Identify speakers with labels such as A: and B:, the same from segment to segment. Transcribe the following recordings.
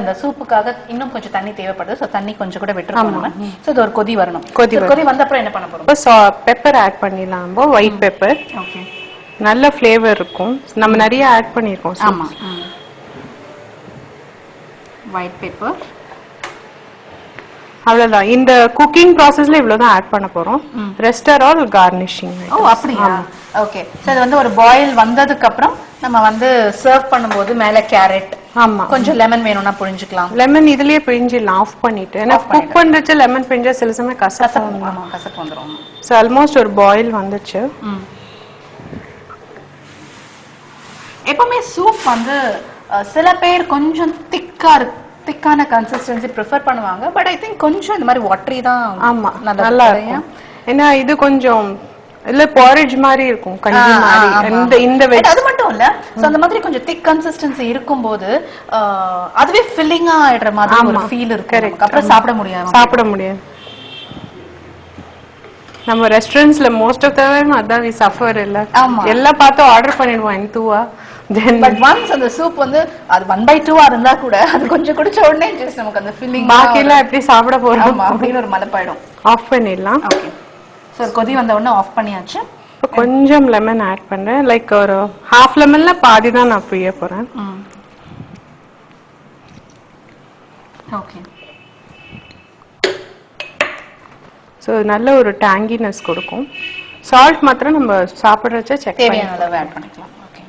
A: அந்த சூப்புக்காக இன்னும் கொஞ்சம் தண்ணி தேவைப்படுது. சோ தண்ணி கொஞ்சம் கூட விட்டுறோம். சோ இது ஒரு கொதி வரணும். கொதி வந்த அப்புறம் என்ன பண்ண போறோம்?
B: பெப்பர் ஆட் பண்ணிடலாம். White pepper.
A: ஓகே.
B: நல்ல ஃப்ளேவர் இருக்கும். நம்ம நிறைய ஆட் பண்ணிருக்கோம்.
A: ஆமா. White pepper.
B: அவ்வளவுதான். இந்த குக்கிங் ப்ராசஸ்ல இவ்வளவுதான் ஆட் பண்ண போறோம். Rest are all garnishing.
A: ஓ அப்படியா? ஓகே. சோ இது வந்து ஒரு பாயில் வந்ததுக்கு அப்புறம் நம்ம வந்து சர்வ் பண்ணும்போது மேல கேரட்,
B: ஆமா,
A: கொஞ்சம் லெமன் வேணும்னா புழிஞ்சிக்கலாம்.
B: லெமன் இதுலயே பிழிஞ்சிடலாம் ஆஃப் பண்ணிட்டு. ஏன்னா குக் பண்றச்ச லெமன் பிழிஞ்சா சில சமயம் கசப்பு
A: வந்துரும்.
B: சோ ஆல்மோஸ்ட் ஒரு பாயில் வந்துச்சு.
A: எப்பவுமே சூப் வந்து சில பேர் கொஞ்சம் திக்கான கன்சிஸ்டன்சி ப்ரிஃபர் பண்ணுவாங்க. பட் ஐ திங்க் கொஞ்சம் இந்த மாதிரி வாட்டரி தான்
B: ஆமா நல்லா இருக்கும். ஏன்னா இது கொஞ்சம் இல்ல porridge மாதிரி இருக்கும், கஞ்சி மாதிரி. இந்த வெஜ்
A: அது மட்டும் இல்ல, சோ அந்த மாதிரி கொஞ்சம் திக் கன்சிஸ்டன்சி இருக்கும்போது அதுவே ஃபில்லிங்கா ஆயிடுற மாதிரி ஒரு ஃபீல் இருக்கு. அப்புறம் சாப்பிட முடியாது. நம்ம ரெஸ்டாரண்ட்ஸ்ல மோஸ்ட் ஆஃப் த டைம் அதான் we suffer இல்ல. எல்லாம் பார்த்து ஆர்டர் பண்ணிடுவோம் என்துவா. பட் ஒன்ஸ் அந்த சூப் வந்து அது 1/2 இருந்தா கூட அது கொஞ்சம் குடிச்ச உடனே ஜஸ்ட் நமக்கு அந்த ஃபீலிங்
B: பாக்கி எல்லாம் எப்படி சாப்பிட போறோம்
A: அப்படின்னு ஒரு மலைப்பாயிடும்.
B: ஆஃப் பண்ணிடலாம்.
A: ஓகே. சோ கொதி வந்த உடனே ஆஃப் பண்ணியாச்சு.
B: கொஞ்சம் லெமன் ஆட் பண்றேன். லைக் ஒரு ஹாஃப் லெமன்ல பாதி தான் நான் பிழிய போறேன்.
A: ஓகே.
B: சோ நல்ல ஒரு டாங்கினஸ் கொடுக்கும். சால்ட் மாத்திரம் நம்ம சாப்பிடுறச்ச செக்
A: தேவையான அளவு ஆட் பண்ணிக்கலாம். ஓகே.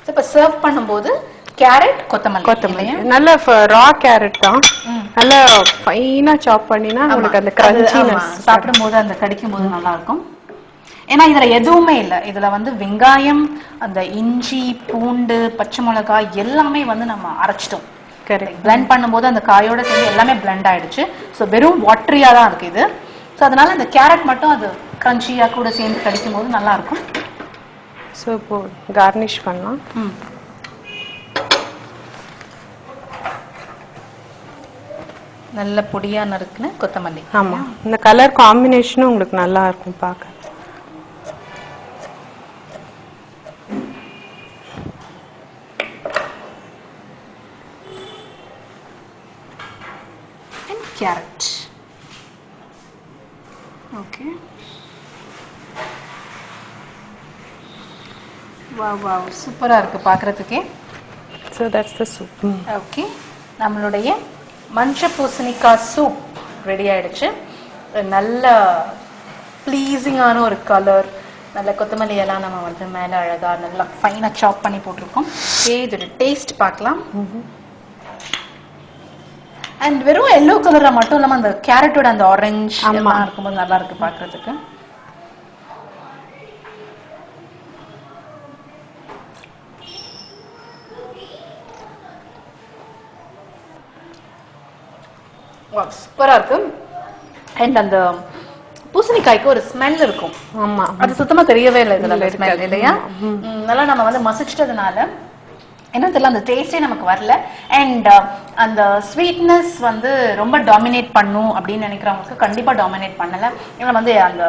A: சோ இப்ப சர்வ் பண்ணும்போது கேரட், கொத்தமல்லி
B: நல்ல ரா கேரட் தான். நல்ல ஃபைனா சாப் பண்ணினா உங்களுக்கு அந்த கிரன்ச்சினஸ்
A: சாப்பிடும்போது அந்த கடிக்கும் போது நல்லா இருக்கும். ஏன்னா இதுல எதுவுமே இல்ல. இதுல வந்து வெங்காயம், அந்த இஞ்சி, பூண்டு, பச்சை மிளகாய் எல்லாமே வந்து நம்ம அரைச்சிட்டோம். பிளெண்ட் பண்ணும்போது அந்த காயோட சேர்ந்து எல்லாமே பிளெண்ட் ஆயிடுச்சு. சோ வெறும் வாட்டரியா தான் இருக்கு இது. சோ அதனால இந்த கேரட் மட்டும் அது கிரன்ச்சியா கூட சேர்ந்து கடிக்கும் போது நல்லா இருக்கும்.
B: சோ இப்போ கார்னிஷ் பண்ணலாம்.
A: நல்ல பொடியா நறுக்குன கொத்தமல்லி.
B: ஆமா, இந்த கலர் காம்பினேஷனும் உங்களுக்கு நல்லா இருக்கும் பார்க்க.
A: and carrot. Okay. wow சூப்பரா இருக்கு பார்க்கிறதுக்கே.
B: So that's the soup.
A: Okay, நம்மளுடைய மஞ்சள் பூசணிக்காய் சூப் ரெடி ஆயிடுச்சு. நல்ல ப்ளீசிங்கான ஒரு கலர், நல்ல கொத்தமல்லி எல்லாம் நம்ம வந்து மேலே அழகா நல்லா ஃபைனாக சாப் பண்ணி போட்டிருக்கோம். இதோட டேஸ்ட் பார்க்கலாம். அண்ட் வெறும் எல்லோ கலரா மட்டும் இல்லாமல் அந்த கேரட்டோட அந்த ஆரஞ்சு எல்லாம் இருக்கும்போது நல்லா இருக்கு பார்க்கறதுக்கு. சூப்பரா இருக்கு. அண்ட் அந்த பூசணிக்காய்க்கு ஒரு ஸ்மெல் இருக்கும்.
B: ஆமா,
A: அது சுத்தமா தெரியவே இல்லை இதுல ஸ்மெல் இல்லையா? நல்லா நம்ம வந்து மசிச்சிட்டதுனால என்ன தெரியல, அந்த டேஸ்டே நமக்கு வரல. அண்ட் அந்த ஸ்வீட்னஸ் வந்து ரொம்ப டாமினேட் பண்ணும் அப்படின்னு நினைக்கிறவங்களுக்கு கண்டிப்பா டாமினேட் பண்ணல. ஏன்னா வந்து அந்த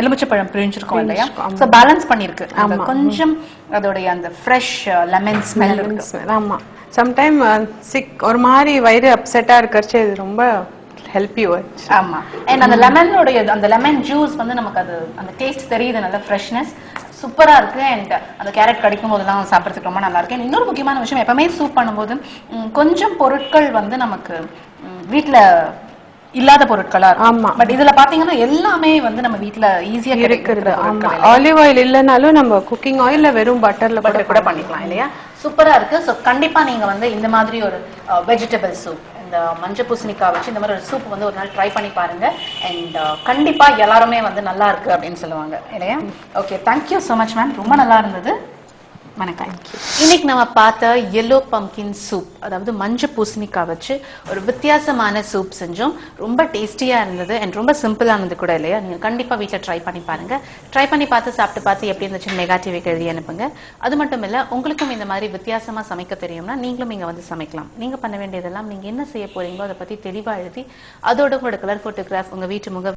A: எலுமிச்சைப்பழம் பிழிஞ்சிருக்கோம் இல்லையா, ஸோ பேலன்ஸ் பண்ணிருக்கு. கொஞ்சம் அதோடைய அந்த ஃப்ரெஷ் லெமன் ஸ்மெல் இருக்கு.
B: ஆமா, சம்டைம் சிக் ஒரு மாதிரி வயிறு அப்செட்டா இருக்கறச்சே இது ரொம்ப ஹெல்ப் யூ.
A: ஆமா, அண்ட் அந்த லெமனோடைய அந்த லெமன் ஜூஸ் வந்து நமக்கு அது அந்த டேஸ்ட் தெரியுது, நல்ல ஃப்ரெஷ்னஸ் சூப்பரா இருக்கு. அண்ட் அந்த கேரட் கடிக்கும் போதெல்லாம் சாப்பிட்றதுக்கு ரொம்ப நல்லா இருக்கு. இன்னொரு முக்கியமான விஷயம், எப்பவுமே சூப் பண்ணும்போது கொஞ்சம் பொருட்கள் வந்து நமக்கு வீட்டுல இல்லாத பொருட்களா இருக்கும். பட் இதுல பாத்தீங்கன்னா எல்லாமே வந்து நம்ம வீட்டுல ஈஸியா
B: இருக்குது. ஆலிவ் ஆயில் இல்லைனாலும் நம்ம குக்கிங் ஆயில்ல வெறும் பட்டர்ல
A: கூட பண்ணிக்கலாம் இல்லையா? சூப்பரா இருக்கு. ஸோ கண்டிப்பா நீங்க வந்து இந்த மாதிரி ஒரு வெஜிடபிள் சூப், இந்த மஞ்சள் பூசணிக்காய் வச்சு இந்த மாதிரி ஒரு சூப் வந்து ஒரு நாள் ட்ரை பண்ணி பாருங்க. அண்ட் கண்டிப்பா எல்லாருமே வந்து நல்லா இருக்கு அப்படின்னு சொல்லுவாங்க இல்லையா? Okay, thank you so much ma'am, ரொம்ப நல்லா இருந்தது. வணக்கம். இன்னைக்கு நம்ம பார்த்த எல்லோ பம்கின் சூப், அதாவது மஞ்சள் பூசணிக்காய் வச்சு ஒரு வித்தியாசமான சூப் செஞ்சோம். ரொம்ப டேஸ்டியா இருந்தது அண்ட் ரொம்ப சிம்பிளானது கூட இல்லையா? நீங்க கண்டிப்பா வீட்டில் ட்ரை பண்ணி பாருங்க. ட்ரை பண்ணி பார்த்து சாப்பிட்டு பார்த்து எப்படி இருந்துச்சு மெகா டிவிக்கு எழுதி அனுப்புங்க. அது மட்டும் இல்ல, உங்களுக்கும் இந்த மாதிரி வித்தியாசமா சமைக்க தெரியும்னா நீங்களும் இங்க வந்து சமைக்கலாம். நீங்க பண்ண வேண்டியதெல்லாம், நீங்க என்ன செய்ய போறீங்களோ அதை பத்தி தெளிவா எழுதி அதோட உங்களோட கலர் போட்டோகிராஃப் உங்க வீட்டு முக